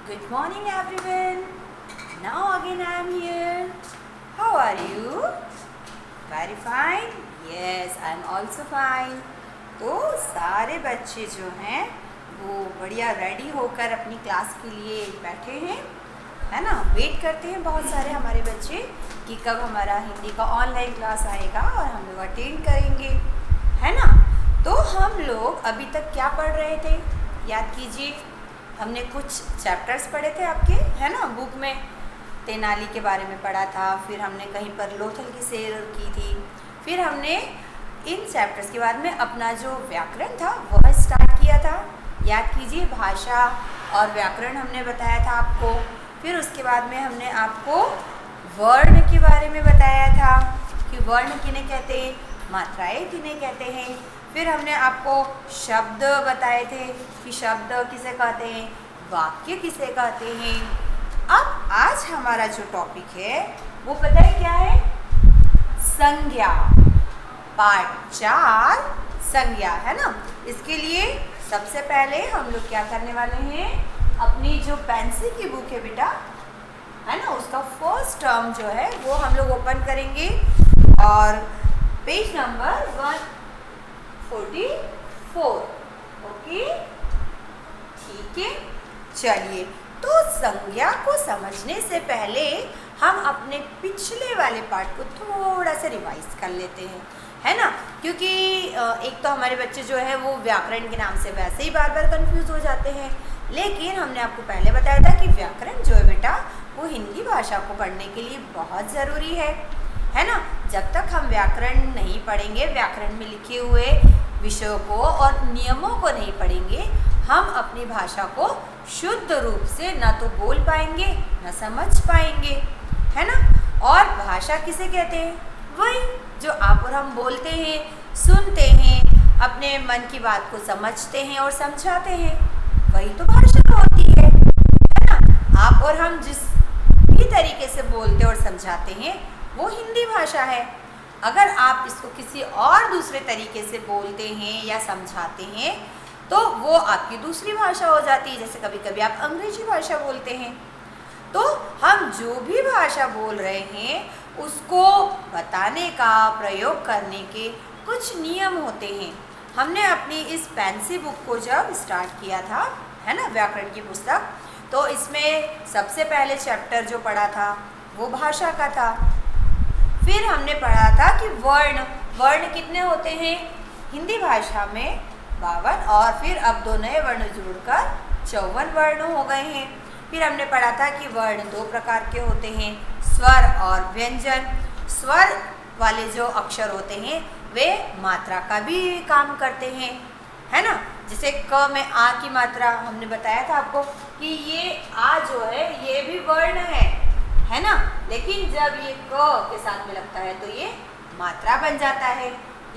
Good morning everyone. Now again I am here. How are you? Very fine. Yes, I am also fine. तो सारे बच्चे जो हैं वो बढ़िया रेडी होकर अपनी क्लास के लिए बैठे हैं, है ना। वेट करते हैं बहुत सारे हमारे बच्चे कि कब हमारा हिंदी का ऑनलाइन क्लास आएगा और हम लोग अटेंड करेंगे, है ना। तो हम लोग अभी तक क्या पढ़ रहे थे, याद कीजिए। हमने कुछ चैप्टर्स पढ़े थे आपके, है ना, बुक में। तेनाली के बारे में पढ़ा था, फिर हमने कहीं पर लोथल की सैर की थी, फिर हमने इन चैप्टर्स के बाद में अपना जो व्याकरण था वह स्टार्ट किया था। याद कीजिए, भाषा और व्याकरण हमने बताया था आपको। फिर उसके बाद में हमने आपको वर्ण के बारे में बताया था कि वर्ण किन्हें कहते हैं, मात्राएं किन्हें कहते हैं। फिर हमने आपको शब्द बताए थे कि शब्द किसे कहते हैं, वाक्य किसे कहते हैं। अब आज हमारा जो टॉपिक है वो पता है क्या है, संज्ञा। पार्ट 4 संज्ञा, है ना। इसके लिए सबसे पहले हम लोग क्या करने वाले हैं, अपनी जो पेंसिल की बुक है बेटा, है ना, उसका फर्स्ट टर्म जो है वो हम लोग ओपन करेंगे और पेज नंबर 144। ओके, ठीक है। चलिए, तो संज्ञा को समझने से पहले हम अपने पिछले वाले पार्ट को थोड़ा सा रिवाइज कर लेते हैं, है ना। क्योंकि एक तो हमारे बच्चे जो है वो व्याकरण के नाम से वैसे ही बार बार कंफ्यूज हो जाते हैं, लेकिन हमने आपको पहले बताया था कि व्याकरण जो है बेटा वो हिंदी भाषा को पढ़ने के लिए बहुत ज़रूरी है ना। जब तक हम व्याकरण नहीं पढ़ेंगे, व्याकरण में लिखे हुए विषयों को और नियमों को नहीं पढ़ेंगे, हम अपनी भाषा को शुद्ध रूप से न तो बोल पाएंगे न समझ पाएंगे, है ना। और भाषा किसे कहते हैं, वही जो आप और हम बोलते हैं, सुनते हैं, अपने मन की बात को समझते हैं और समझाते हैं, वही तो भाषा होती है ना। आप और हम जिस भी तरीके से बोलते और समझाते हैं वो हिंदी भाषा है। अगर आप इसको किसी और दूसरे तरीके से बोलते हैं या समझाते हैं तो वो आपकी दूसरी भाषा हो जाती है। जैसे कभी कभी आप अंग्रेजी भाषा बोलते हैं, तो हम जो भी भाषा बोल रहे हैं उसको बताने का, प्रयोग करने के कुछ नियम होते हैं। हमने अपनी इस पेंसिल बुक को जब स्टार्ट किया था, है ना, व्याकरण की पुस्तक, तो इसमें सबसे पहले चैप्टर जो पढ़ा था वो भाषा का था। फिर हमने पढ़ा था कि वर्ण कितने होते हैं हिंदी भाषा में, 52, और फिर अब 2 नए वर्ण जोड़कर 54 वर्ण हो गए हैं। फिर हमने पढ़ा था कि वर्ण 2 प्रकार के होते हैं, स्वर और व्यंजन। स्वर वाले जो अक्षर होते हैं वे मात्रा का भी काम करते हैं, है ना। जैसे क में आ की मात्रा हमने बताया था आपको कि ये आ जो है ये भी वर्ण है ना। लेकिन जब ये क के साथ में लगता है तो ये मात्रा बन जाता है।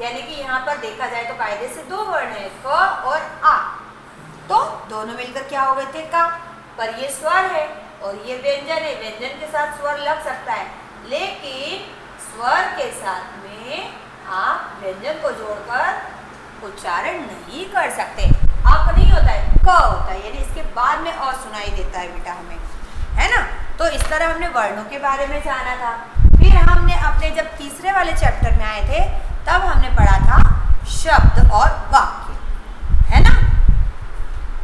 यानी कि यहाँ पर देखा जाए तो कायदे से 2 वर्ण है, क और आ, तो दोनों मिलकर क्या हो गए थे, का। पर ये स्वर है और ये व्यंजन है, व्यंजन के साथ स्वर लग सकता है, लेकिन स्वर के साथ में आप व्यंजन को जोड़कर उच्चारण नहीं कर सकते। आप नहीं होता है, क होता है, यानी इसके बाद में और सुनाई देता है बेटा हमें, है ना। तो इस तरह हमने वर्णों के बारे में जाना था। फिर हमने अपने जब तीसरे वाले चैप्टर में आए थे तब हमने पढ़ा था शब्द और वाक्य, है ना।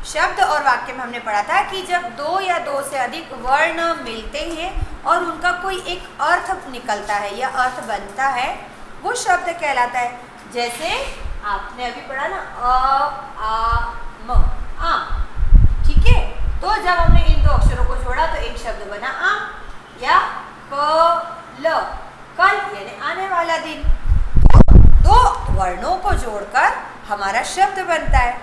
शब्द और वाक्य में हमने पढ़ा था कि जब 2 या 2 से अधिक वर्ण मिलते हैं और उनका कोई एक अर्थ निकलता है या अर्थ बनता है, वो शब्द कहलाता है। जैसे आपने अभी पढ़ा ना, अ, आ, म, आ, ठीक है। तो जब हमने इन 2 अक्षरों को जोड़ा तो एक शब्द बना आ, या कल, कल यानी आने वाला दिन। तो 2 वर्णों को जोड़कर हमारा शब्द बनता है।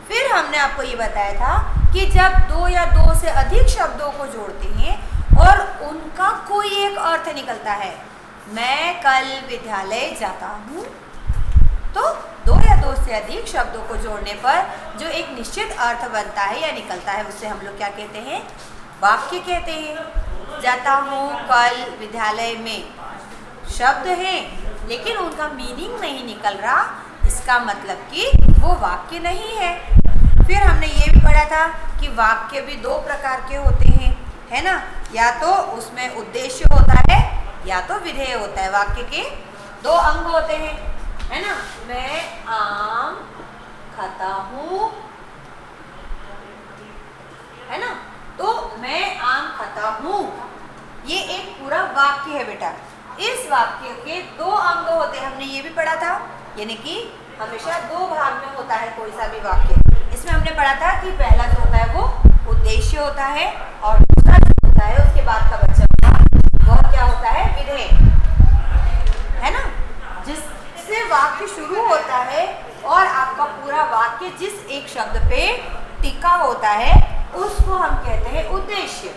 फिर हमने आपको ये बताया था कि जब 2 या 2 से अधिक शब्दों को जोड़ते हैं और उनका कोई एक अर्थ निकलता है, मैं कल विद्यालय जाता हूँ, तो 2 या 2 से अधिक शब्दों को जोड़ने पर जो एक निश्चित अर्थ बनता है या निकलता है उसे हम लोग क्या कहते हैं, वाक्य कहते हैं। जाता हूँ कल विद्यालय में शब्द हैं, लेकिन उनका मीनिंग नहीं निकल रहा, इसका मतलब कि वो वाक्य नहीं है। फिर हमने ये भी पढ़ा था कि वाक्य भी दो प्रकार के होते हैं, है ना। या तो उसमें उद्देश्य होता है या तो विधेय होता है। वाक्य के दो अंग होते हैं, है ना। मैं आम खाता हूँ, है ना। तो मैं आम खाता हूँ, ये एक पूरा वाक्य है बेटा। इस वाक्य के दो अंग होते हैं, हमने ये भी पढ़ा था, यानी कि हमेशा दो भाग में होता है कोई सा भी वाक्य। इसमें हमने पढ़ा था कि पहला जो होता है वो उद्देश्य होता है और दूसरा जो होता है उसके बाद का बच्चा वह क्या होता है, विधेय, है ना। जिससे वाक्य शुरू होता है और आपका पूरा वाक्य जिस एक शब्द पे टिका होता है उसको हम कहते हैं उद्देश्य।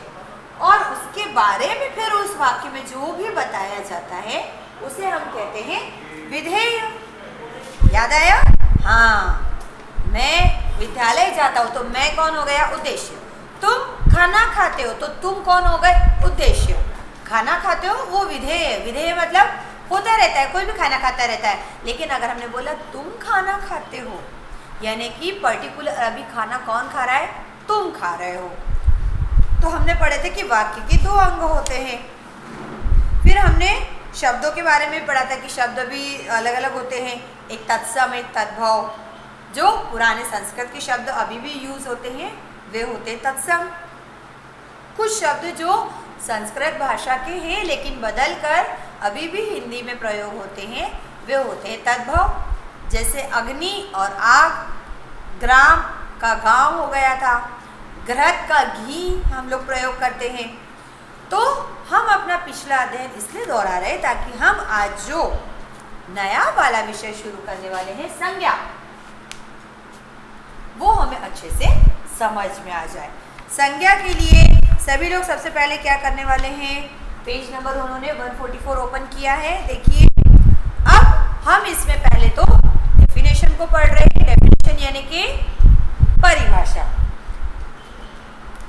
और उसके बारे में फिर उस वाक्य में जो भी बताया जाता है उसे हम कहते हैं विधेय। याद आया? हाँ, मैं विद्यालय जाता हूँ तो मैं कौन हो गया, उद्देश्य। तुम खाना खाते हो तो तुम कौन हो गए, उद्देश्य। खाना खाते हो वो विधेय है। विधेय मतलब होता रहता है, कोई भी खाना खाता रहता है। लेकिन अगर हमने बोला तुम खाना खाते हो, यानी कि पर्टिकुलर अभी खाना कौन खा रहा है, तुम खा रहे हो। तो हमने पढ़े थे कि वाक्य के दो अंग होते हैं। फिर हमने शब्दों के बारे में पढ़ा था कि शब्द भी अलग अलग होते हैं, एक तत्सम एक तद्भव। जो पुराने संस्कृत के शब्द अभी भी यूज होते हैं वे होते हैं तत्सम। कुछ शब्द जो संस्कृत भाषा के हैं लेकिन बदल कर अभी भी हिंदी में प्रयोग होते हैं वे होते हैं तद्भव। जैसे अग्नि और आग, ग्राम का गांव हो गया था, घृत का घी हम लोग प्रयोग करते हैं। तो हम अपना पिछला अध्ययन इसलिए दोहरा रहे ताकि हम आज जो नया वाला विषय शुरू करने वाले हैं संज्ञा, वो हमें अच्छे से समझ में आ जाए। संज्ञा के लिए सभी लोग सबसे पहले क्या करने वाले हैं, पेज नंबर उन्होंने 144 ओपन किया है, देखिए। अब हम इसमें पहले तो डेफिनेशन को पढ़ रहे हैं। डेफिनेशन यानी कि परिभाषा।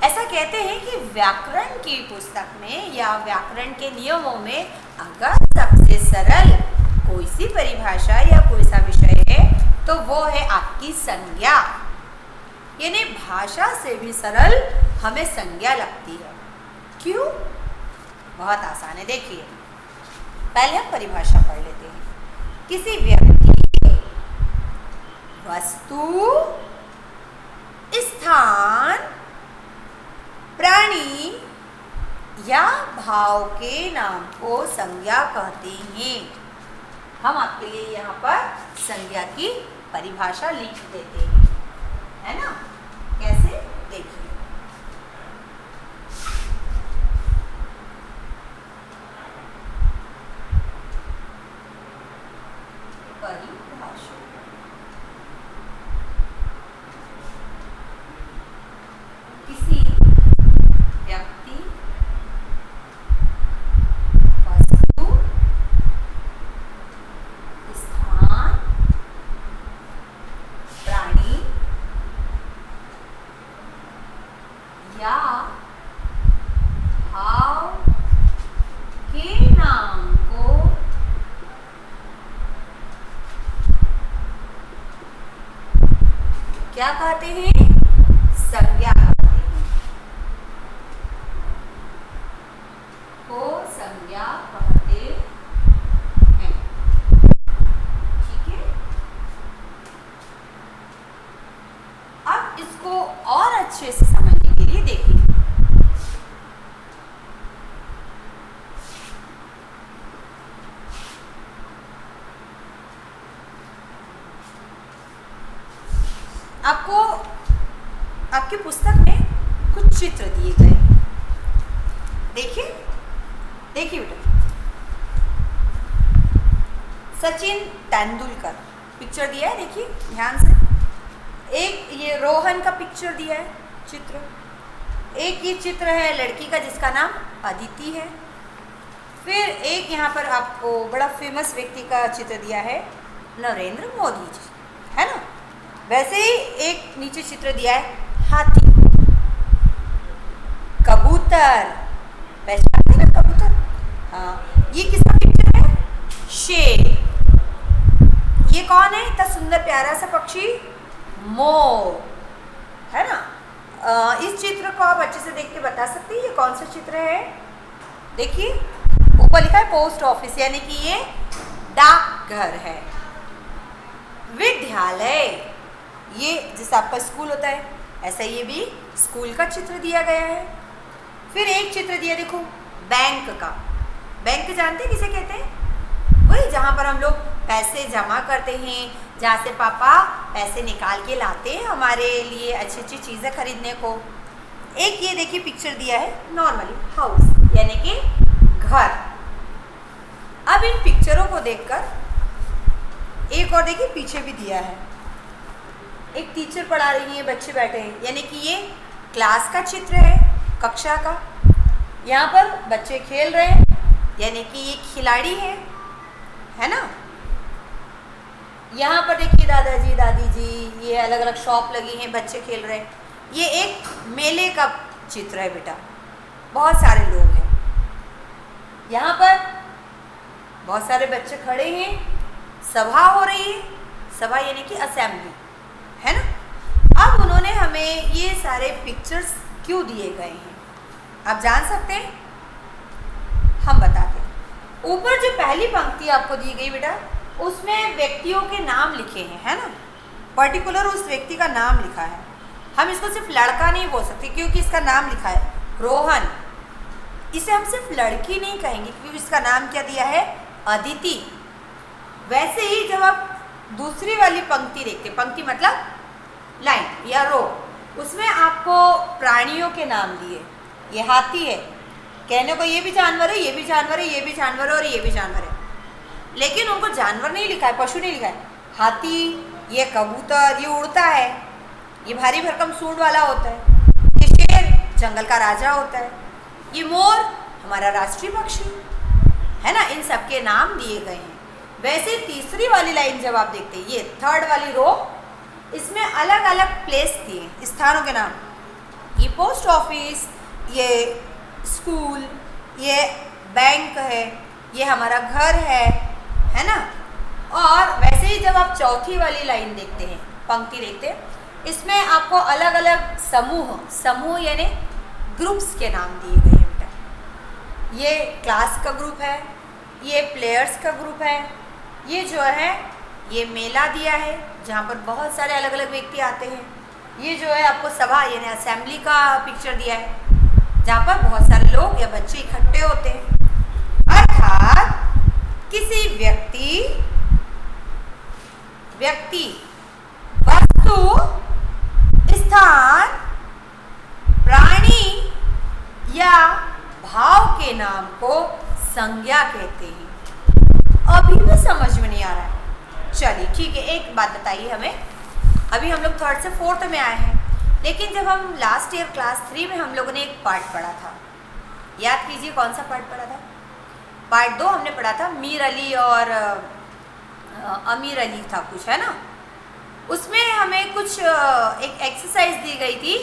ऐसा कहते हैं कि व्याकरण की पुस्तक में या व्याकरण के नियमों में अगर सबसे सरल कोई सी परिभाषा या कोई सा विषय है तो वो है आपकी संज्ञा। यानी भाषा से भी सरल हमें संज्ञा लगती है। क्यों? बहुत आसान है, देखिए। पहले हम परिभाषा पढ़ लेते हैं। किसी व्यक्ति, वस्तु, स्थान, प्राणी या भाव के नाम को संज्ञा कहते हैं। हम आपके लिए यहाँ पर संज्ञा की परिभाषा लिख देते हैं, है ना। कैसे, देखिए। परिभाषा, किसी व्यक्ति, वस्तु, स्थान, प्राणी या भाव के नाम को क्या कहते हैं, संज्ञा कहते हैं। को संज्ञा कहते हैं, ठीक है। अब इसको और अच्छे से समझने के लिए देखिए। आपको आपकी पुस्तक में कुछ चित्र दिए गए, देखिए देखिए बेटा। सचिन तेंदुलकर पिक्चर दिया है, देखिए ध्यान से। एक ये रोहन का पिक्चर दिया है, चित्र। एक ये चित्र है लड़की का जिसका नाम अदिति है। फिर एक यहाँ पर आपको बड़ा फेमस व्यक्ति का चित्र दिया है, नरेंद्र मोदी जी, है ना। वैसे ही एक नीचे चित्र दिया है हाथी, कबूतर, पहचानते ना कबूतर, हाँ। ये किसका पिक्चर है, शेर। ये कौन है इतना सुंदर प्यारा सा पक्षी, मोर। है ना। इस चित्र को आप अच्छे से देख के बता सकते हैं ये कौन सा चित्र है। देखिए ऊपर लिखा है पोस्ट ऑफिस, यानी कि ये डाकघर है। विद्यालय, ये जैसे आपका स्कूल होता है ऐसा ये भी स्कूल का चित्र दिया गया है। फिर एक चित्र दिया देखो बैंक का। बैंक जानते हैं किसे कहते हैं? वही जहाँ पर हम लोग पैसे जमा करते हैं, जहाँ से पापा पैसे निकाल के लाते हैं हमारे लिए अच्छी अच्छी चीज़ें खरीदने को। एक ये देखिए पिक्चर दिया है नॉर्मली हाउस, यानी कि घर। अब इन पिक्चरों को देखकर एक और देखिए पीछे भी दिया है, एक टीचर पढ़ा रही है, बच्चे बैठे हैं, यानी कि ये क्लास का चित्र है, कक्षा का। यहाँ पर बच्चे खेल रहे हैं, यानी कि ये खिलाड़ी है ना। यहाँ पर देखिए दादाजी दादी जी, ये अलग अलग शॉप लगी हैं, बच्चे खेल रहे हैं। ये एक मेले का चित्र है बेटा, बहुत सारे लोग हैं यहाँ पर, बहुत सारे बच्चे खड़े हैं, सभा हो रही है। सभा यानी कि असेंबली, है ना। अब उन्होंने हमें ये सारे पिक्चर्स क्यों दिए गए हैं आप जान सकते हैं, हम बताते हैं। ऊपर जो पहली पंक्ति आपको दी गई बेटा, उसमें व्यक्तियों के नाम लिखे हैं, है ना। पर्टिकुलर उस व्यक्ति का नाम लिखा है। हम इसको सिर्फ लड़का नहीं बोल सकते क्योंकि इसका नाम लिखा है रोहन। इसे हम सिर्फ लड़की नहीं कहेंगे क्योंकि इसका नाम क्या दिया है, अदिति। वैसे ही जब आप दूसरी वाली पंक्ति देखते, पंक्ति मतलब लाइन या रो, उसमें आपको प्राणियों के नाम दिए। ये हाथी है, कहने को ये भी जानवर है, ये भी जानवर है, ये भी जानवर है और ये भी जानवर है, लेकिन उनको जानवर नहीं लिखा है, पशु नहीं लिखा है। हाथी, ये कबूतर, ये उड़ता है, ये भारी भरकम सूंड वाला होता है, ये शेर जंगल का राजा होता है, ये मोर हमारा राष्ट्रीय पक्षी है ना। इन सब के नाम दिए गए हैं। वैसे तीसरी वाली लाइन जब आप देखते हैं, ये थर्ड वाली रो, इसमें अलग अलग प्लेस दिए, स्थानों के नाम। ये पोस्ट ऑफिस, ये स्कूल, ये बैंक है, ये हमारा घर है ना। और वैसे ही जब आप चौथी वाली लाइन देखते हैं, पंक्ति देखते हैं, इसमें आपको अलग अलग समूह यानी ग्रुप्स के नाम दिए गए हैं बेटा। ये क्लास का ग्रुप है, ये प्लेयर्स का ग्रुप है, ये जो है ये मेला दिया है जहाँ पर बहुत सारे अलग अलग व्यक्ति आते हैं। ये जो है आपको सभा यानी असेंबली का पिक्चर दिया है जहाँ पर बहुत सारे लोग या बच्चे इकट्ठे होते हैं। अर्थात किसी व्यक्ति, वस्तु, स्थान, प्राणी या भाव के नाम को संज्ञा कहते हैं। अभी भी समझ में नहीं आ रहा है? चलिए ठीक है, एक बात बताइए हमें। अभी हम लोग थर्ड से फोर्थ में आए हैं, लेकिन जब हम लास्ट ईयर क्लास 3 में हम लोगों ने एक पार्ट पढ़ा था, याद कीजिए कौन सा पार्ट पढ़ा था? पार्ट 2 हमने पढ़ा था, मीर अली और अमीर अली था कुछ, है ना। उसमें हमें कुछ एक एक्सरसाइज दी गई थी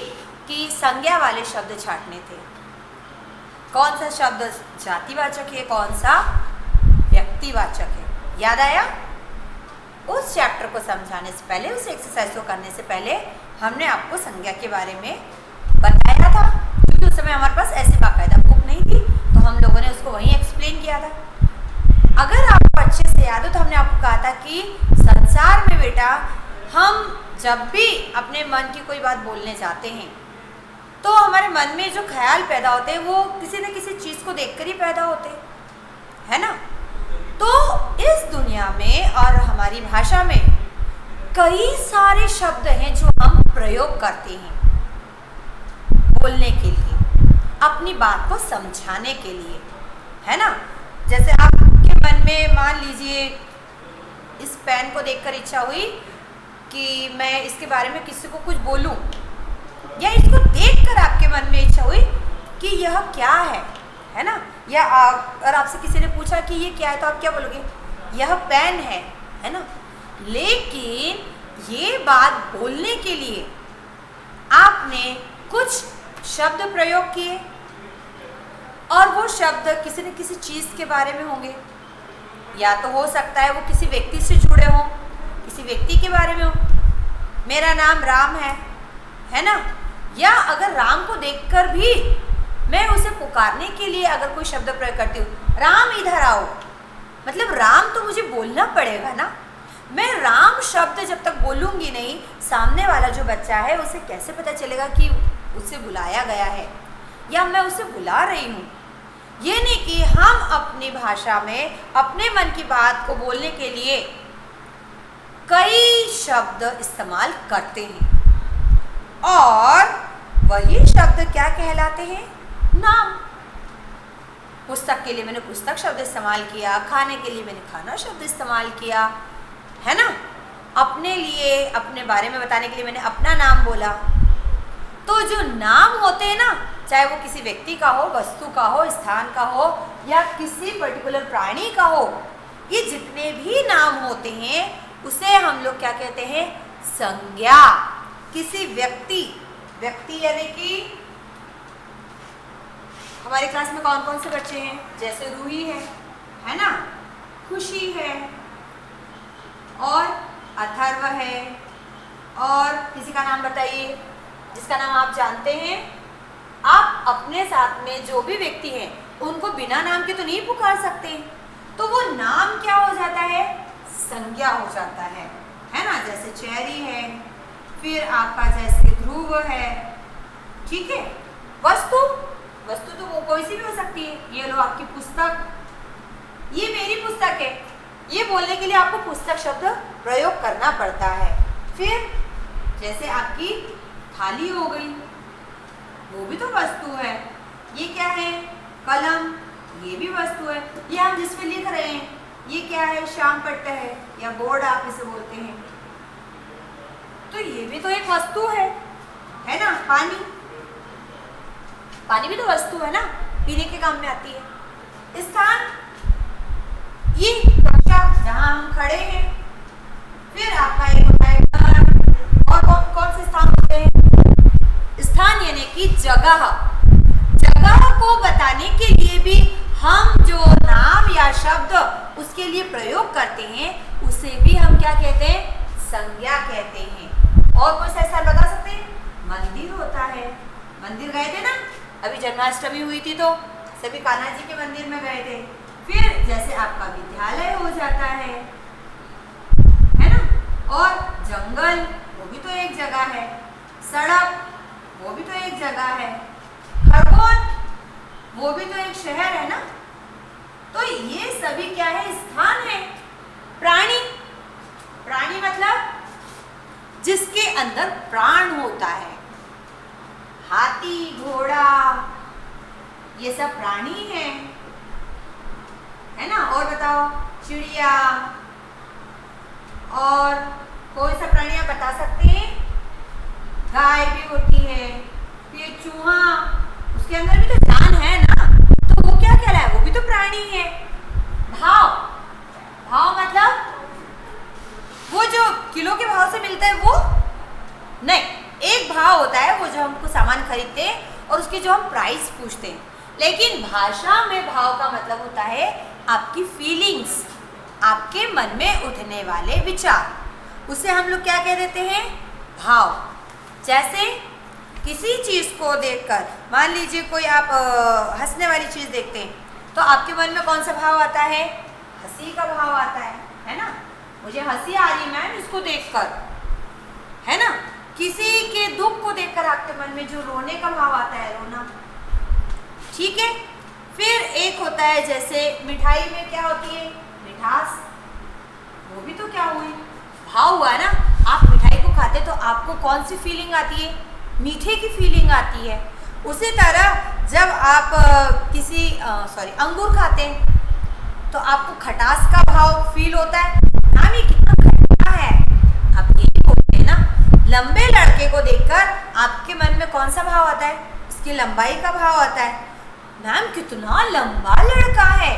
कि संज्ञा वाले शब्द छांटने थे। कौन सा शब्द जातिवाचक है, कौन सा व्यक्तिवाचक है, याद आया? उस चैप्टर को समझाने से पहले, उस एक्सरसाइज को करने से पहले हमने आपको संज्ञा के बारे में बताया था, क्योंकि उस समय हमारे पास ऐसी बाकायदा बुक नहीं थी, तो हम लोगों ने उसको वहीं एक्सप्लेन किया था। अगर आपको अच्छे से याद हो तो हमने आपको कहा था कि संसार में बेटा हम जब भी अपने मन की कोई बात बोलने जाते हैं तो हमारे मन में जो ख्याल पैदा होते हैं वो किसी न किसी चीज़ को देखकर ही पैदा होते हैं, है ना। तो इस दुनिया में और हमारी भाषा में कई सारे शब्द हैं जो हम प्रयोग करते हैं बोलने के लिए, अपनी बात को समझाने के लिए, है ना। जैसे आपके मन में मान लीजिए इस पेन को देखकर इच्छा हुई कि मैं इसके बारे में किसी को कुछ बोलूं, या इसको देखकर आपके मन में इच्छा हुई कि यह क्या है ना। या अगर आपसे किसी ने पूछा कि ये क्या है तो आप क्या बोलोगे? यह पेन है ना। लेकिन ये बात बोलने के लिए आपने कुछ शब्द प्रयोग किए और वो शब्द किसी न किसी चीज़ के बारे में होंगे, या तो हो सकता है वो किसी व्यक्ति से जुड़े हों, किसी व्यक्ति के बारे में हो। मेरा नाम राम है, है ना। या अगर राम को देखकर भी मैं उसे पुकारने के लिए अगर कोई शब्द प्रयोग करती हूँ, राम इधर आओ, मतलब राम तो मुझे बोलना पड़ेगा ना। मैं राम शब्द जब तक बोलूँगी नहीं, सामने वाला जो बच्चा है उसे कैसे पता चलेगा कि उसे बुलाया गया है या मैं उसे बुला रही हूँ। ये नहीं कि हम अपनी भाषा में अपने मन की बात को बोलने के लिए कई शब्द इस्तेमाल करते हैं और वही शब्द क्या कहलाते हैं, नाम। पुस्तक के लिए मैंने पुस्तक शब्द इस्तेमाल किया, खाने के लिए मैंने खाना शब्द इस्तेमाल किया, है ना। अपने लिए अपने बारे में बताने के लिए मैंने अपना नाम बोला। तो जो नाम होते हैं ना, चाहे वो किसी व्यक्ति का हो, वस्तु का हो, स्थान का हो या किसी पर्टिकुलर प्राणी का हो, ये जितने भी नाम होते हैं उसे हम लोग क्या कहते हैं, संज्ञा। किसी व्यक्ति यानी कि हमारे क्लास में कौन कौन से बच्चे हैं, जैसे रूही है ना, खुशी है और अथर्व है, और किसी का नाम बताइए जिसका नाम आप जानते हैं। आप अपने साथ में जो भी व्यक्ति हैं उनको बिना नाम के तो नहीं पुकार सकते, तो वो नाम क्या हो जाता है, संज्ञा हो जाता है ना। जैसे चेरी है, फिर आपका जैसे ध्रुव है, ठीक है। वस्तु तो वो कोई सी भी हो सकती है। ये लो आपकी पुस्तक, ये मेरी पुस्तक है, ये बोलने के लिए आपको पुस्तक शब्द प्रयोग करना पड़ता है। फिर जैसे आपकी थाली हो गई, वो भी तो वस्तु है। ये क्या है, कलम, ये भी वस्तु है। ये हम जिस पे लिख रहे हैं ये क्या है, श्याम पट्ट है या बोर्ड आप इसे बोलते हैं, तो ये भी तो एक वस्तु है ना। पानी भी तो वस्तु है ना, पीने के काम में आती है। स्थान, ये कक्षा जहाँ हम खड़े हैं। फिर आपका एक होता है घर, और कौन से स्थान होते हैं, स्थान यानी कि जगह को बताने के लिए भी हम जो नाम या शब्द उसके लिए प्रयोग करते हैं उसे भी हम क्या कहते हैं, संज्ञा कहते हैं। और कोई सा स्थान बता सकते हैं, मंदिर होता है। मंदिर गए थे ना, अभी जन्माष्टमी हुई थी तो सभी कान्हा जी के मंदिर में गए थे। फिर जैसे आपका विद्यालय हो जाता है ना। और जंगल, वो भी तो एक जगह है। सड़क, वो भी तो एक जगह है। खरगोन, वो भी तो एक शहर है ना। तो ये सभी क्या है, स्थान है। प्राणी मतलब जिसके अंदर प्राण होता है। हाथी, घोड़ा, ये सब प्राणी है ना। और बताओ, चिड़िया, और कोई सा प्राणी आप बता सकते हैं, गाय भी होती है। फिर चूहा, उसके अंदर भी तो जान है ना, तो वो क्या कहलाए, वो भी तो प्राणी है। भाव मतलब वो जो किलो के भाव से मिलता है वो नहीं, एक भाव होता है वो जो हमको सामान खरीदते हैं और उसकी जो हम प्राइस पूछते हैं। लेकिन भाषा में भाव का मतलब होता है आपकी फीलिंग्स, आपके मन में उठने वाले विचार, उसे हम लोग क्या कह देते हैं, भाव। जैसे किसी चीज़ को देखकर, मान लीजिए कोई आप हंसने वाली चीज़ देखते हैं तो आपके मन में कौन सा भाव आता है, हंसी का भाव आता है ना। मुझे हंसी आ रही मैम इसको देखकर, है ना। किसी के दुख को देखकर आपके मन में जो रोने का भाव आता है, रोना, ठीक है। फिर एक होता है जैसे मिठाई में क्या होती है, मिठास, वो भी तो क्या हुई, भाव हुआ ना। आप मिठाई को खाते तो आपको कौन सी फीलिंग आती है, मीठे की फीलिंग आती है। उसी तरह जब आप अंगूर खाते हैं तो आपको खटास का भाव फील होता है, मैम ये कितना खट्टा है, आप ये बोलते हैं ना। लंबे लड़के को देखकर आपके मन में कौन सा भाव आता है, उसकी लंबाई का भाव आता है, मैम कितना लंबा लड़का है।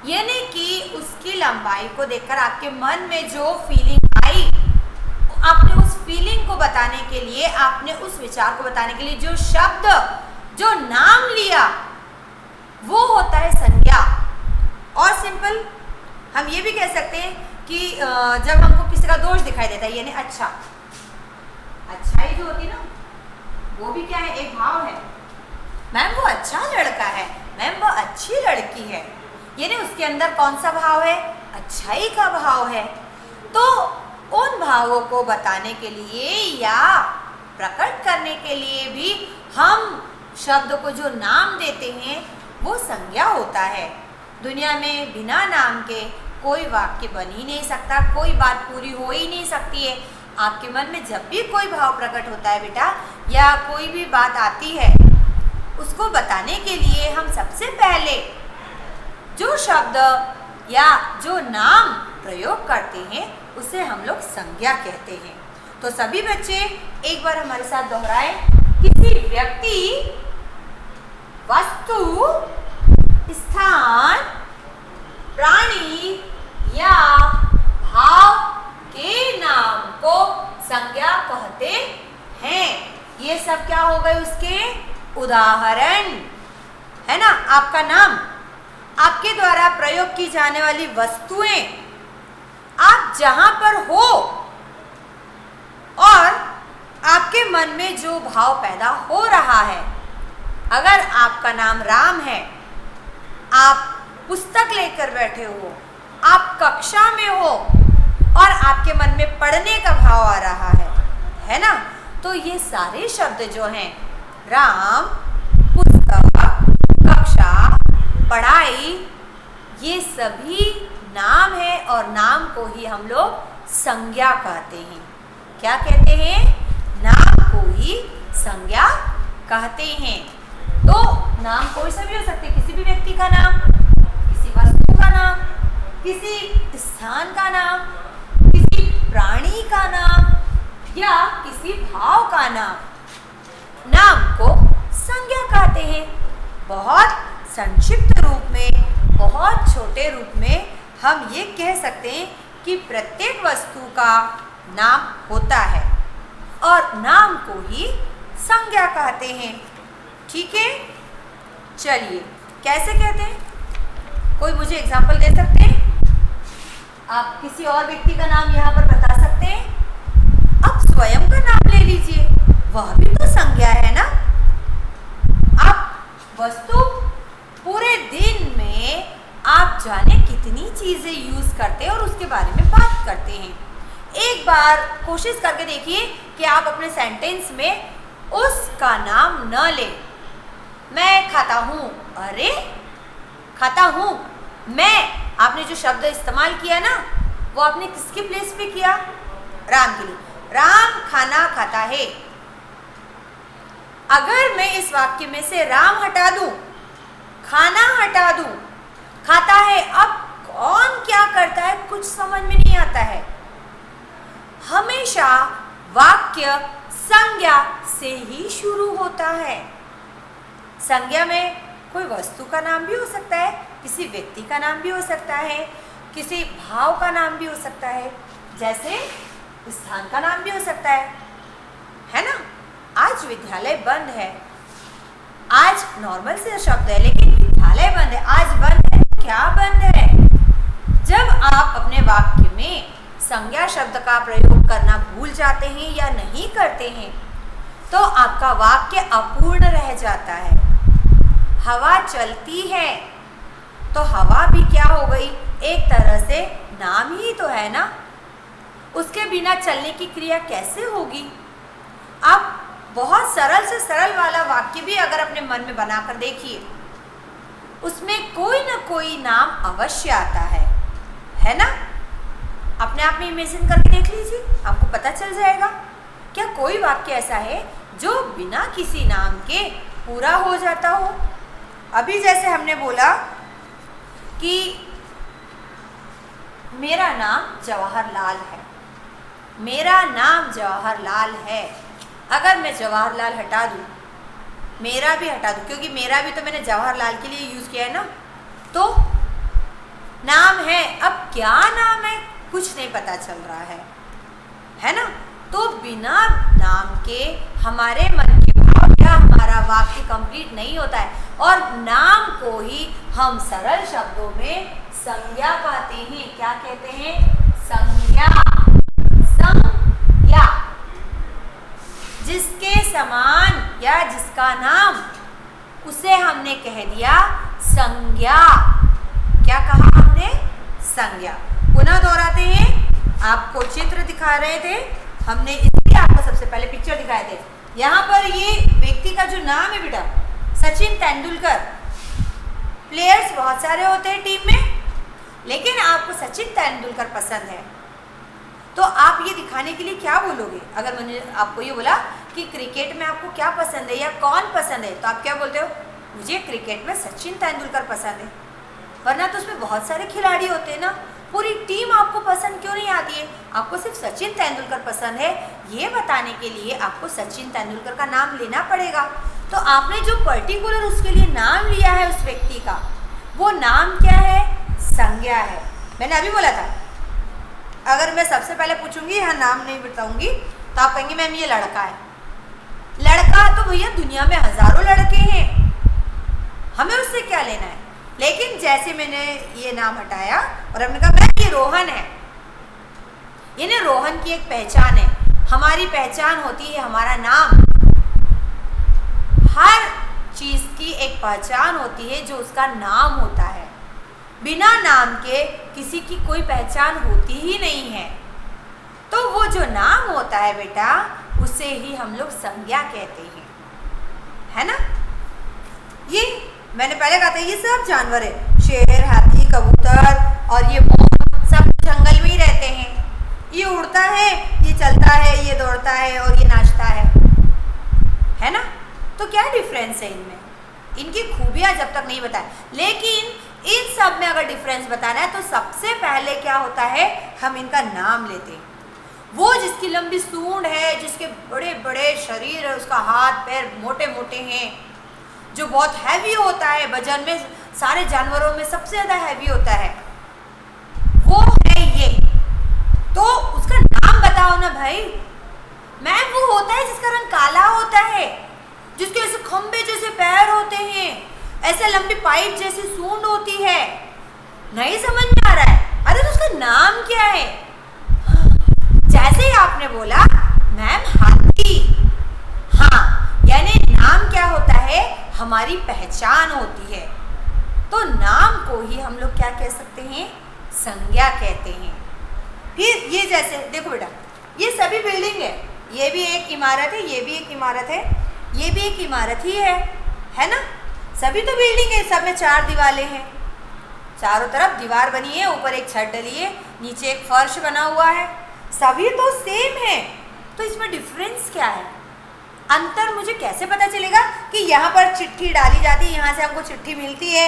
यानी कि उसकी लंबाई को देखकर आपके मन में जो फीलिंग आई, आपने उस फीलिंग को बताने के लिए, आपने उस विचार को बताने के लिए जो शब्द, जो नाम लिया, वो होता है संज्ञा। और सिंपल हम ये भी कह सकते हैं कि जब हमको किसी का दोष दिखाई देता है, यानी अच्छा, अच्छाई जो होती ना, वो भी क्या है, एक भाव है। मैम वो अच्छा लड़का है, मैम वो अच्छी लड़की है, यानी उसके अंदर कौन सा भाव है, अच्छाई का भाव है। तो उन भावों को बताने के लिए या प्रकट करने के लिए भी हम शब्द को जो नाम देते हैं वो संज्ञा होता है। दुनिया में बिना नाम के कोई वाक्य बन ही नहीं सकता, कोई बात पूरी हो ही नहीं सकती है। आपके मन में जब भी कोई भाव प्रकट होता है बेटा, या कोई भी बात आती है, उसको बताने के लिए हम सबसे पहले जो शब्द या जो नाम प्रयोग करते हैं उसे हम लोग संज्ञा कहते हैं। तो सभी बच्चे एक बार हमारे साथ दोहराएं। किसी व्यक्ति, वस्तु, स्थान, प्राणी या भाव के नाम को संज्ञा कहते हैं। ये सब क्या हो गए उसके उदाहरण, है ना। आपका नाम, आपके द्वारा प्रयोग की जाने वाली वस्तुएं, आप जहां पर हो और आपके मन में जो भाव पैदा हो रहा है। अगर आपका नाम राम है, आप पुस्तक लेकर बैठे हो, आप कक्षा में हो और आपके मन में पढ़ने का भाव आ रहा है ना। तो ये सारे शब्द जो हैं, राम, पुस्तक, कक्षा, पढ़ाई, ये सभी नाम है और नाम को ही हम लोग संज्ञा कहते हैं। क्या कहते हैं? नाम को ही संज्ञा कहते हैं। तो नाम कोई सा भी हो सकते, किसी भी व्यक्ति का नाम, किसी वस्तु का नाम, किसी स्थान का नाम, किसी प्राणी का नाम या किसी भाव का नाम, नाम को संज्ञा कहते हैं। बहुत संक्षिप्त रूप में, बहुत छोटे रूप में हम ये कह सकते हैं कि प्रत्येक वस्तु का नाम होता है और नाम को ही संज्ञा कहते हैं। ठीक है, चलिए कैसे कहते हैं? कोई मुझे एग्जाम्पल दे सकते हैं? आप किसी और व्यक्ति का नाम यहाँ पर बता सकते हैं? आप स्वयं का नाम ले लीजिए, वह भी तो संज्ञा है ना। आप वस्तु, पूरे दिन में आप जाने कितनी चीजें यूज करते हैं और उसके बारे में बात करते हैं। एक बार कोशिश करके देखिए कि आप अपने सेंटेंस में उसका नाम न लें। मैं खाता हूँ, अरे खाता हूँ मैं, आपने जो शब्द इस्तेमाल किया ना, वो आपने किसके प्लेस पे किया? राम के लिए। राम खाना खाता है। अगर मैं इस वाक्य में से राम हटा दूं, खाना हटा दूं, खाता है, अब कौन क्या करता है कुछ समझ में नहीं आता है। हमेशा वाक्य संज्ञा से ही शुरू होता है। संज्ञा में कोई वस्तु का नाम भी हो सकता है, किसी व्यक्ति का नाम भी हो सकता है, किसी भाव का नाम भी हो सकता है, जैसे स्थान का नाम भी हो सकता है ना। आज विद्यालय बंद है, आज नॉर्मल से शब्द है लेकिन विद्यालय बंद है। आज बंद है, क्या बंद है? जब आप अपने वाक्य में संज्ञा शब्द का प्रयोग करना भूल जाते हैं या नहीं करते हैं तो आपका वाक्य अपूर्ण रह जाता है। हवा चलती है तो हवा भी क्या हो गई? एक तरह से नाम ही तो है ना। उसके बिना चलने की क्रिया कैसे होगी? आप बहुत सरल से सरल वाला वाक्य भी अगर अपने मन में बनाकर देखिए, उसमें कोई ना कोई नाम अवश्य आता है ना। अपने आप में इमेजिन करके देख लीजिए, आपको पता चल जाएगा। क्या कोई वाक्य ऐसा है जो बिना किसी नाम के पूरा हो जाता हो? अभी जैसे हमने बोला कि मेरा नाम जवाहरलाल है, मेरा नाम जवाहरलाल है। अगर मैं जवाहरलाल हटा दूं, मेरा भी हटा दूं, क्योंकि मेरा भी तो मैंने जवाहरलाल के लिए यूज किया है ना, तो नाम है। अब क्या नाम है कुछ नहीं पता चल रहा है ना। तो बिना नाम के हमारे मन के भाव या हमारा वाक्य कंप्लीट नहीं होता है। और नाम को ही हम सरल शब्दों में संज्ञा कहते हैं। क्या कहते हैं? संज्ञा। संज्ञा। जिसके समान या जिसका नाम, उसे हमने कह दिया संज्ञा। क्या कहा हमने? संज्ञा। पुनः दोहराते हैं, आपको चित्र दिखा रहे थे हमने, इसलिए आपको सबसे पहले पिक्चर दिखाए थे। यहाँ पर ये व्यक्ति का जो नाम है बेटा, सचिन तेंदुलकर। प्लेयर्स बहुत सारे होते हैं टीम में, लेकिन आपको सचिन तेंदुलकर पसंद है, तो आप ये दिखाने के लिए क्या बोलोगे? अगर मैंने आपको ये बोला कि क्रिकेट में आपको क्या पसंद है या कौन पसंद है, तो आप क्या बोलते हो? मुझे क्रिकेट में सचिन तेंदुलकर पसंद है। वरना तो उसमें बहुत सारे खिलाड़ी होते हैं ना, पूरी टीम आपको पसंद क्यों नहीं आती है? आपको सिर्फ सचिन तेंदुलकर पसंद है, ये बताने के लिए आपको सचिन तेंदुलकर का नाम लेना पड़ेगा। तो आपने जो पर्टिकुलर उसके लिए नाम लिया है उस व्यक्ति का, वो नाम क्या है? संज्ञा है। मैंने अभी बोला था, अगर मैं सबसे पहले पूछूंगी, यहाँ नाम नहीं बताऊंगी, तो आप कहेंगे मैम ये लड़का है। लड़का तो भैया दुनिया में हजारों लड़के हैं, हमें उससे क्या लेना है? लेकिन जैसे मैंने ये नाम हटाया और हमने कहा मैम ये रोहन है, ये ना रोहन की एक पहचान है। हमारी पहचान होती है हमारा नाम। हर चीज की एक पहचान होती है जो उसका नाम होता है। बिना नाम के किसी की कोई पहचान होती ही नहीं है। तो वो जो नाम होता है बेटा, उसे ही हम लोग संज्ञा कहते हैं, है ना? ये मैंने पहले कहा था, ये सब जानवर है, शेर, हाथी, कबूतर और ये मोर, सब जंगल में ही रहते हैं। ये उड़ता है, ये चलता है, ये दौड़ता है और ये नाचता है ना? तो क्या डिफरेंस है इनमें? इनकी खूबियां जब तक नहीं बताए, लेकिन इन सब में अगर डिफरेंस बताना है तो सबसे पहले क्या होता है, हम इनका नाम लेते हैं। वो जिसकी लंबी सूंड है, जिसके बड़े बड़े शरीर है, उसका हाथ पैर मोटे मोटे हैं, जो बहुत हैवी होता है, वजन में सारे जानवरों में सबसे ज़्यादा हैवी होता है, वो है ये। तो उसका नाम बताओ ना भाई। मैम वो होता है जिसका रंग काला होता है, जिसके ऐसे खंबे जैसे पैर होते हैं, ऐसे लंबी पाइप जैसी सूंड होती है। नहीं समझ में आ रहा है? अरे तो उसका नाम क्या है? जैसे ही आपने बोला मैम हाथी, हाँ, यानी नाम क्या होता है? हमारी पहचान होती है। तो नाम को ही हम लोग क्या कह सकते हैं? संज्ञा कहते हैं। फिर ये जैसे देखो बेटा, ये सभी बिल्डिंग है, ये भी एक इमारत है, ये भी एक इमारत है, ये भी एक इमारत ही है ना? सभी तो बिल्डिंग है, सब में 4 दीवारें हैं, चारों तरफ दीवार बनी है, ऊपर एक छत डली है, नीचे एक फर्श बना हुआ है, सभी तो सेम है। तो इसमें डिफरेंस क्या है? अंतर मुझे कैसे पता चलेगा कि यहाँ पर चिट्ठी डाली जाती है, यहाँ से हमको चिट्ठी मिलती है,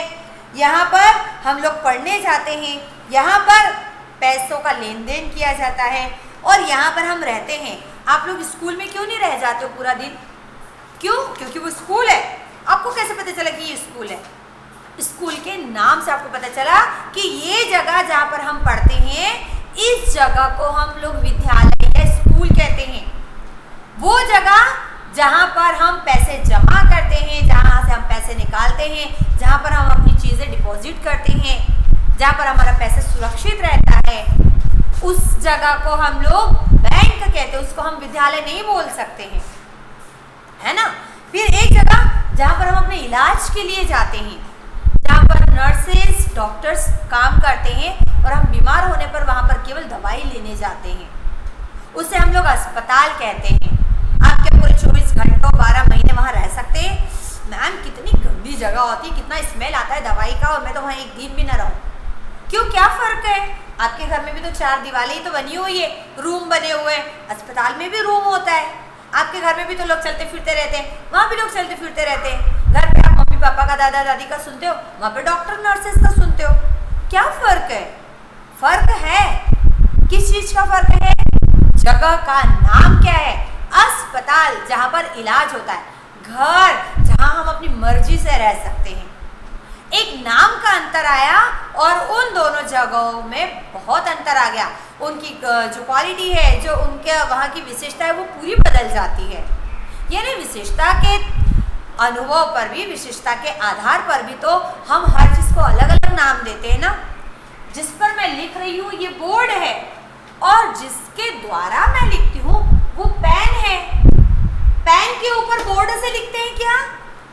यहाँ पर हम लोग पढ़ने जाते हैं, यहाँ पर पैसों का लेन देन किया जाता है और यहाँ पर हम रहते हैं। आप लोग स्कूल में क्यों नहीं रह जाते हो पूरा दिन? क्यों? क्योंकि वो स्कूल है। आपको कैसे पता चला कि ये स्कूल है? स्कूल के नाम से आपको पता चला कि ये जगह जहाँ पर हम पढ़ते हैं, इस जगह को हम लोग विद्यालय या स्कूल कहते हैं। वो जगह जहाँ पर हम पैसे जमा करते हैं, जहाँ से हम पैसे निकालते हैं, जहाँ पर हम अपनी चीज़ें डिपॉजिट करते हैं, जहाँ पर हमारा पैसा सुरक्षित रहता है, उस जगह को हम लोग बैंक कहते हैं, उसको हम विद्यालय नहीं बोल सकते हैं, है ना? फिर एक जगह जहाँ पर हम अपने इलाज के लिए जाते हैं, जहाँ पर नर्सेस डॉक्टर्स काम करते हैं और हम बीमार होने पर वहाँ पर केवल दवाई लेने जाते हैं, उसे हम लोग अस्पताल कहते हैं। आप क्या पूरे 24 घंटों 12 महीने वहाँ रह सकते हैं? मैम कितनी गंदी जगह होती है, कितना स्मेल आता है दवाई का, और मैं तो वहाँ एक दिन भी ना रहूँ। क्यों, क्या फ़र्क है? आपके घर में भी तो 4 दीवारें ही तो बनी हुई है, रूम बने हुए हैं, अस्पताल में भी रूम होता है। आपके घर में भी तो लोग चलते फिरते रहते हैं, वहाँ भी लोग चलते फिरते रहते हैं। घर पे आप मम्मी पापा का, दादा दादी का सुनते हो, वहाँ पे डॉक्टर नर्सेस का सुनते हो। क्या फ़र्क है? फ़र्क है। किस चीज़ का फ़र्क है? जगह का नाम क्या है? अस्पताल जहाँ पर इलाज होता है, घर जहाँ हम अपनी मर्जी से रह सकते हैं। एक नाम का अंतर आया और उन दोनों जगहों में बहुत अंतर आ गया। उनकी जो क्वालिटी है, जो उनके वहाँ की विशेषता है, वो पूरी बदल जाती है। यानी विशेषता के अनुभव पर भी, विशेषता के आधार पर भी तो हम हर चीज़ को अलग अलग नाम देते हैं ना। जिस पर मैं लिख रही हूँ ये बोर्ड है, और जिसके द्वारा मैं लिखती हूँ वो पेन है। पेन के ऊपर बोर्ड से लिखते हैं क्या?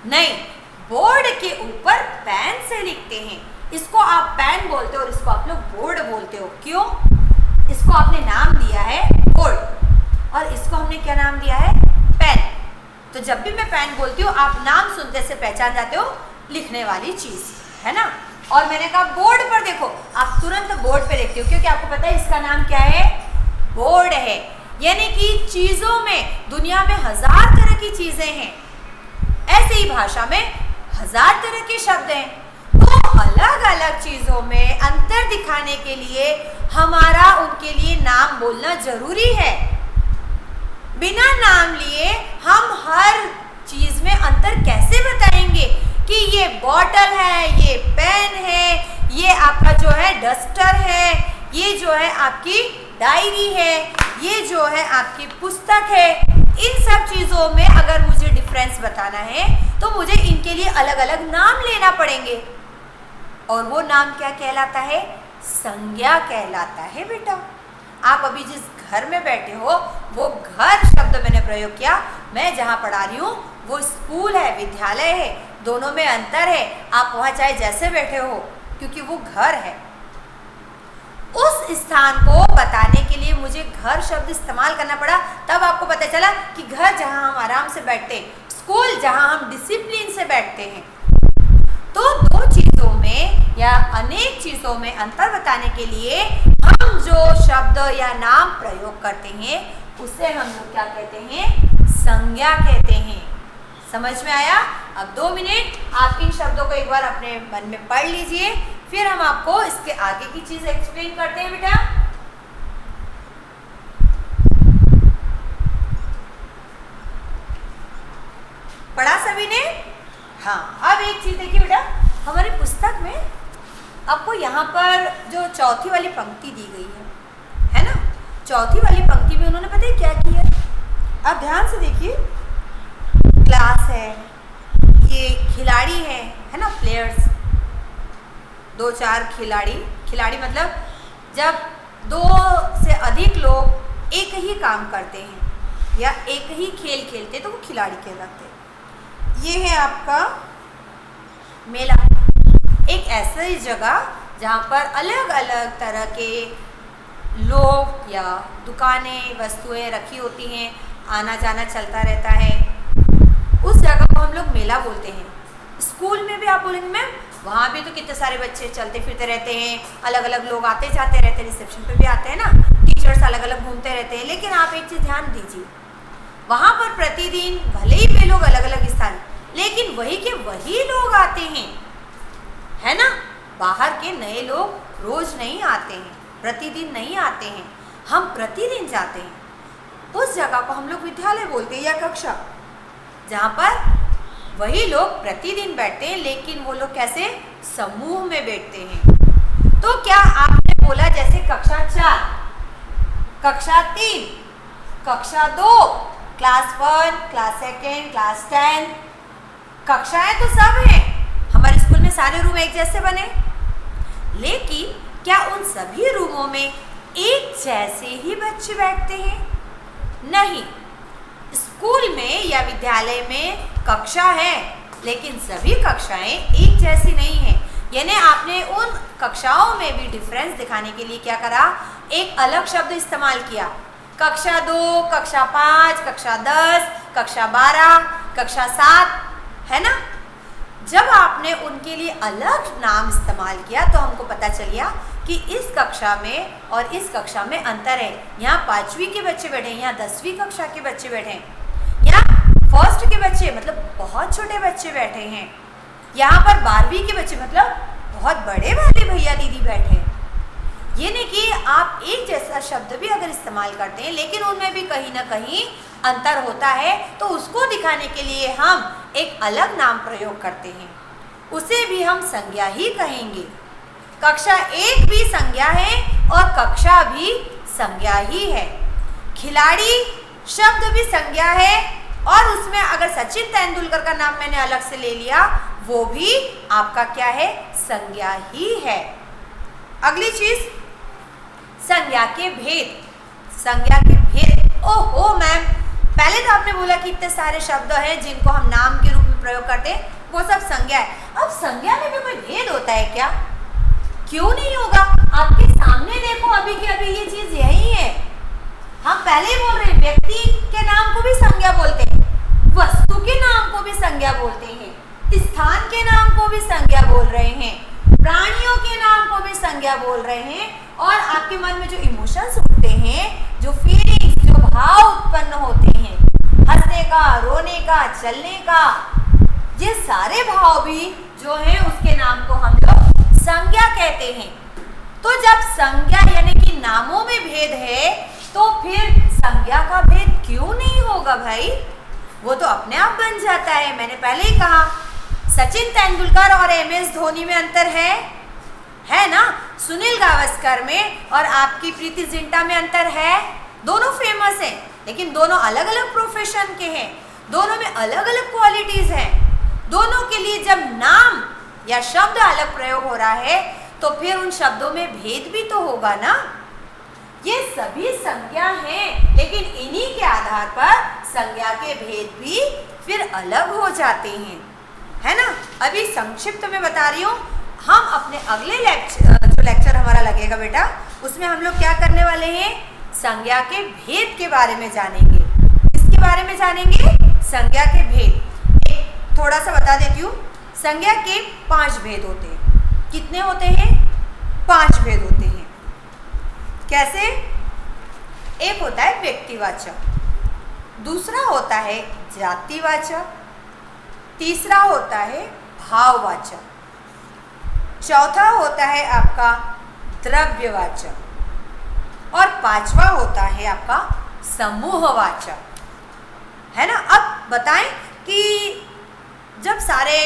नहीं, बोर्ड के ऊपर पेन से लिखते हैं। इसको आप पेन बोलते हो और इसको आप लोग बोर्ड बोलते हो। क्यों? इसको आपने नाम दिया है बोर्ड और इसको हमने क्या नाम दिया है? पेन। तो जब भी मैं पेन बोलती हूँ आप नाम सुनते से पहचान जाते हो लिखने वाली चीज, है ना। और मैंने कहा बोर्ड पर देखो, आप तुरंत बोर्ड पे देखते हो क्योंकि आपको पता है इसका नाम क्या है? बोर्ड है। यानी कि चीजों में, दुनिया में 1000 तरह की चीजें हैं, ऐसे ही भाषा में 1000 तरह के शब्द हैं। तो अलग अलग चीजों में अंतर दिखाने के लिए हमारा उनके लिए नाम बोलना जरूरी है। बिना नाम लिए हम हर चीज में अंतर कैसे बताएंगे कि ये बॉटल है, ये पेन है, ये आपका जो है डस्टर है, ये जो है आपकी डायरी है, ये जो है आपकी पुस्तक है। इन सब चीज़ों में अगर मुझे डिफरेंस बताना है तो मुझे इनके लिए अलग अलग नाम लेना पड़ेंगे और वो नाम क्या कहलाता है? संज्ञा कहलाता है बेटा। आप अभी जिस घर में बैठे हो वो घर शब्द मैंने प्रयोग किया। मैं जहाँ पढ़ा रही हूँ वो स्कूल है, विद्यालय है, दोनों में अंतर है। आप वहाँ चाहे जैसे बैठे हो क्योंकि वो घर है। उस स्थान को बताने के लिए मुझे घर शब्द इस्तेमाल करना पड़ा, तब आपको पता चला कि घर जहाँ हम आराम से बैठते हैं, स्कूल जहाँ हम डिसिप्लिन से बैठते हैं। तो दो चीज़ों में या अनेक चीज़ों में अंतर बताने के लिए हम जो शब्द या नाम प्रयोग करते हैं उसे हम लोग क्या कहते हैं? संज्ञा कहते हैं। समझ में आया? अब 2 मिनट आप इन शब्दों को एक बार अपने मन में पढ़ लीजिए, फिर हम आपको इसके आगे की चीज एक्सप्लेन करते हैं बेटा। पढ़ा सभी ने? हाँ, अब एक चीज देखिए बेटा, हमारी पुस्तक में आपको यहाँ पर जो चौथी वाली पंक्ति दी गई है ना, चौथी वाली पंक्ति में उन्होंने पता है क्या किया? आप ध्यान से देखिए, क्लास है, ये खिलाड़ी है ना, प्लेयर्स, 2-4 खिलाड़ी मतलब जब 2 से अधिक लोग एक ही काम करते हैं या एक ही खेल खेलते हैं तो वो खिलाड़ी कहलाते हैं। ये है आपका मेला, एक ऐसी जगह जहाँ पर अलग अलग तरह के लोग या दुकानें, वस्तुएं रखी होती हैं, आना जाना चलता रहता है। उस जगह को हम लोग मेला बोलते हैं। स्कूल में भी आप बोलेंगे मैम वहाँ भी तो कितने सारे बच्चे चलते फिरते रहते हैं, अलग अलग लोग आते जाते रहते हैं, रिसेप्शन पे भी आते हैं ना, टीचर्स अलग अलग घूमते रहते हैं। लेकिन आप एक चीज़ ध्यान दीजिए, वहाँ पर प्रतिदिन भले ही वे लोग अलग अलग स्थान, लेकिन वही के वही लोग आते हैं, है ना। बाहर के नए लोग रोज नहीं आते हैं, प्रतिदिन नहीं आते हैं, हम प्रतिदिन जाते हैं। उस जगह को हम लोग विद्यालय बोलते हैं या कक्षा, जहाँ पर वही लोग प्रतिदिन बैठते हैं, लेकिन वो लोग कैसे? समूह में बैठते हैं। तो क्या आपने बोला जैसे कक्षा 4, कक्षा 3, कक्षा 2, क्लास 1, क्लास 2, क्लास 10, कक्षाएं तो सब हैं, हमारे स्कूल में सारे रूम एक जैसे बने, लेकिन क्या उन सभी रूमों में एक जैसे ही बच्चे बैठते हैं? नहीं। स्कूल में या विद्यालय में कक्षा है, लेकिन सभी कक्षाएं एक जैसी नहीं है। यानी आपने उन कक्षाओं में भी डिफरेंस दिखाने के लिए क्या करा? एक अलग शब्द इस्तेमाल किया। कक्षा 2, कक्षा 5, कक्षा 10, कक्षा 12, कक्षा 7, है ना। जब आपने उनके लिए अलग नाम इस्तेमाल किया तो हमको पता चल गया कि इस कक्षा में और इस कक्षा में अंतर है। यहाँ 5वीं के बच्चे बैठे हैं, यहाँ 10वीं कक्षा के बच्चे बैठे हैं, यहाँ फर्स्ट के बच्चे मतलब बहुत छोटे बच्चे बैठे हैं, यहाँ पर 12वीं के बच्चे मतलब बहुत बड़े वाले भैया दीदी बैठे हैं। ये नहीं कि आप एक जैसा शब्द भी अगर इस्तेमाल करते हैं लेकिन उनमें भी कहीं ना कहीं अंतर होता है, तो उसको दिखाने के लिए हम एक अलग नाम प्रयोग करते हैं, उसे भी हम संज्ञा ही कहेंगे। कक्षा 1 भी संज्ञा है और कक्षा भी संज्ञा ही है। खिलाड़ी शब्द भी संज्ञा है और उसमें अगर सचिन तेंदुलकर का नाम मैंने अलग से ले लिया वो भी आपका क्या है? संज्ञा ही है। अगली चीज संज्ञा के भेद। संज्ञा के भेद, ओहो मैम पहले तो आपने बोला कि इतने सारे शब्द हैं जिनको हम नाम के रूप में प्रयोग करते हैं, वो सब संज्ञा है। अब संज्ञा में भी कोई भेद होता है क्या? क्यों नहीं होगा? आपके सामने देखो, अभी की अभी ये चीज यही है। हम पहले ही बोल रहे हैं, व्यक्ति के नाम को भी संज्ञा बोलते हैं, वस्तु के नाम को भी संज्ञा बोलते हैं, स्थान के नाम को भी संज्ञा बोल रहे हैं, प्राणियों के नाम को भी संज्ञा बोल रहे हैं। और आपके मन में जो इमोशंस उठते हैं, जो फीलिंग्स, जो भाव उत्पन्न होते हैं, हंसने का, रोने का, चलने का, ये सारे भाव भी जो है उसके नाम को हम लोग संज्ञा कहते हैं। तो जब संज्ञा यानी कि नामों में भेद है, तो फिर संज्ञा का भेद क्यों नहीं होगा भाई? वो तो अपने आप बन जाता है। मैंने पहले ही कहा, सचिन तेंदुलकर और एमएस धोनी में अंतर है ना? सुनील गावस्कर में और आपकी प्रीति जिंटा में अंतर है। दोनों फेमस हैं, लेकिन दोनों अलग अलग प्रोफेशन के हैं, दोनों में अलग अलग क्वालिटीज हैं। दोनों के लिए जब नाम या शब्द अलग प्रयोग हो रहा है, तो फिर उन शब्दों में भेद भी तो होगा ना। ये सभी संज्ञा हैं, लेकिन इन्हीं के आधार पर संज्ञा के भेद भी फिर अलग हो जाते हैं, है ना। अभी संक्षिप्त में बता रही हूँ। हम अपने अगले जो लेक्चर हमारा लगेगा बेटा, उसमें हम लोग क्या करने वाले हैं? संज्ञा के भेद के बारे में जानेंगे। इसके बारे में जानेंगे, संज्ञा के भेद। एक थोड़ा सा बता देती हूँ, संज्ञा के 5 भेद होते हैं। कितने होते हैं? 5 भेद होते हैं। कैसे? एक होता है व्यक्तिवाचक, दूसरा होता है जातिवाचक, तीसरा होता है भाववाचक, चौथा होता है आपका द्रव्यवाचक और 5वां होता है आपका समूहवाचक, है ना। अब बताएं कि जब सारे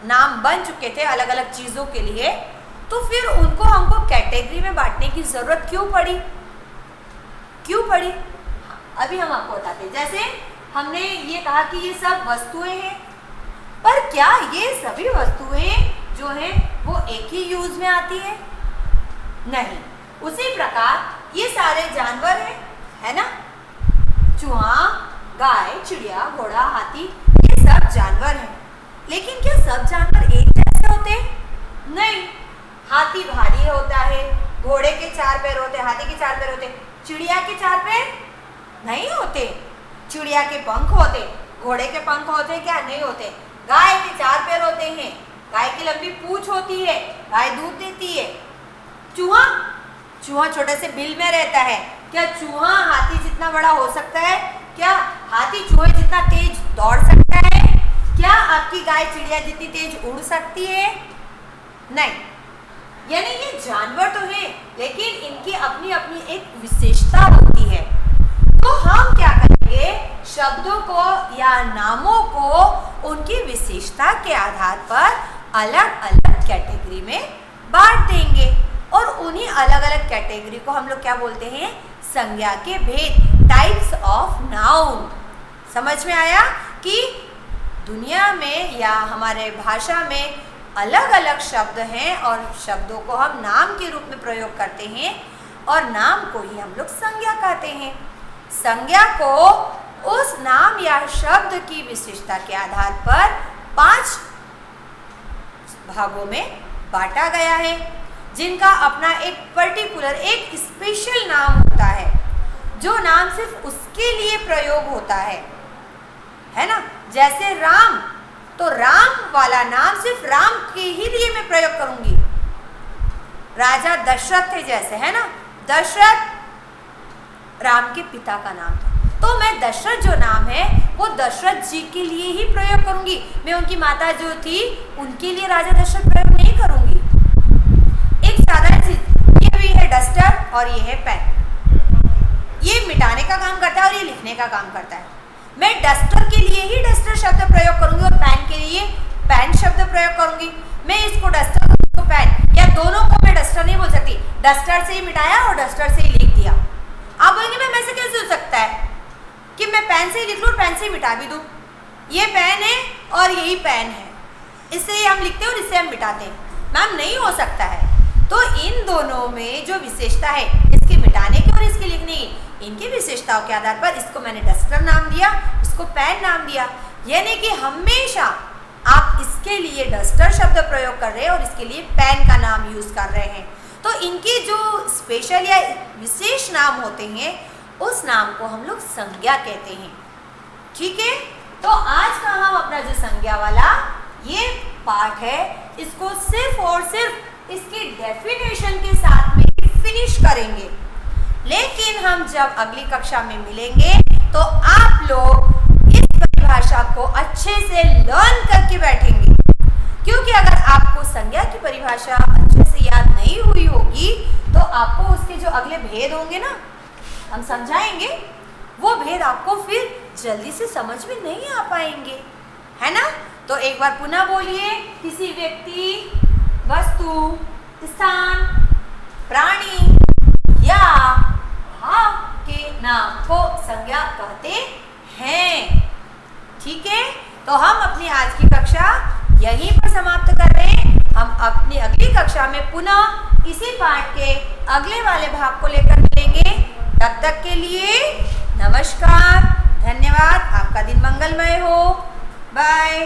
नाम बन चुके थे अलग अलग चीज़ों के लिए, तो फिर उनको हमको कैटेगरी में बांटने की ज़रूरत क्यों पड़ी? अभी हम आपको बताते हैं। जैसे हमने ये कहा कि ये सब वस्तुएं हैं, पर क्या ये सभी वस्तुएं जो हैं वो एक ही यूज में आती है? नहीं। उसी प्रकार ये सारे जानवर हैं, है ना। चूहा, गाय, चिड़िया, घोड़ा, हाथी, ये सब जानवर हैं, लेकिन क्या सब जानवर एक जैसे होते हैं? नहीं। हाथी भारी होता है, घोड़े के 4 पैर होते हैं, हाथी के 4 पैर होते हैं, चिड़िया के 4 पैर नहीं होते। चिड़िया के पंख होते, घोड़े के पंख होते क्या? नहीं होते। गाय के 4 पैर होते हैं, गाय की लंबी पूंछ होती है, गाय दूध देती है। चूहा छोटे से बिल में रहता है। क्या चूहा हाथी जितना बड़ा हो सकता है? क्या हाथी चूहे जितना तेज दौड़ सकता है? क्या आपकी गाय चिड़िया जितनी तेज उड़ सकती है? नहीं। यानी ये जानवर तो है, लेकिन इनकी अपनी अपनी एक विशेषता होती है। तो हम क्या करेंगे? शब्दों को या नामों को उनकी विशेषता के आधार पर अलग अलग कैटेगरी में बांट देंगे, और उन्हीं अलग अलग कैटेगरी को हम लोग क्या बोलते हैं? संज्ञा के भेद, टाइप्स ऑफ नाउन। समझ में आया कि दुनिया में या हमारे भाषा में अलग अलग शब्द हैं, और शब्दों को हम नाम के रूप में प्रयोग करते हैं, और नाम को ही हम लोग संज्ञा कहते हैं। संज्ञा को उस नाम या शब्द की विशेषता के आधार पर 5 भागों में बांटा गया है, जिनका अपना एक पर्टिकुलर, एक स्पेशल नाम होता है, जो नाम सिर्फ उसके लिए प्रयोग होता है ना। जैसे राम, तो राम वाला नाम सिर्फ राम के ही लिए मैं प्रयोग करूंगी। राजा दशरथ थे जैसे, है ना। दशरथ राम के पिता का नाम था, तो मैं दशरथ जो नाम है वो दशरथ जी के लिए ही प्रयोग करूंगी। मैं उनकी माता जो थी उनके लिए राजा दशरथ प्रयोग नहीं करूंगी। एक साधारण चीज, ये भी है डस्टर और ये है पेन। ये मिटाने का काम करता है और ये लिखने का काम करता है। मैं डस्टर के लिए ही डस्टर शब्द प्रयोग करूंगी और पेन के लिए पेन शब्द प्रयोग करूंगी। मैं इसको डस्टर, उसको पेन, या दोनों को मैं डस्टर नहीं बोल सकती। डस्टर से ही मिटाया और डस्टर से ही लिख दिया। आप बोलेंगे मैम ऐसे कैसे हो सकता है कि मैं पेन से ही लिख लूँ और पेन से ही मिटा भी दूँ? ये पेन है और यही पेन है, इससे ही हम लिखते हैं और इससे हम मिटाते हैं। मैम नहीं हो सकता है। तो इन दोनों में जो विशेषता है, इसके मिटाने की और इसके लिखने की, इनकी विशेषताओं के आधार पर इसको मैंने डस्टर नाम दिया, इसको पेन नाम दिया। यानी कि हमेशा आप इसके लिए डस्टर शब्द प्रयोग कर रहे हैं और इसके लिए पेन का नाम यूज कर रहे हैं। तो इनके जो स्पेशल या विशेष नाम होते हैं उस नाम को हम लोग संज्ञा कहते हैं। ठीक है, तो आज का हम अपना जो संज्ञा वाला ये पार्ट है इसको सिर्फ और सिर्फ इसकी डेफिनेशन के साथ में फिनिश करेंगे। लेकिन हम जब अगली कक्षा में मिलेंगे तो आप लोग इस परिभाषा को अच्छे से लर्न करके बैठेंगे, क्योंकि अगर आपको संज्ञा की परिभाषा अच्छे से याद नहीं हुई होगी तो आपको उसके जो अगले भेद होंगे ना, हम समझाएंगे, वो भेद आपको फिर जल्दी से समझ में नहीं आ पाएंगे, है ना। तो एक बार पुनः बोलिए, किसी व्यक्ति, वस्तु, स्थान, प्राणी या भाव के नाम को संज्ञा कहते हैं। ठीक है, तो हम अपनी आज की कक्षा यहीं पर समाप्त कर रहे हैं। हम अपनी अगली कक्षा में पुनः इसी पाठ के अगले वाले भाग को लेकर मिलेंगे। तब तक के लिए नमस्कार, धन्यवाद, आपका दिन मंगलमय हो, बाय।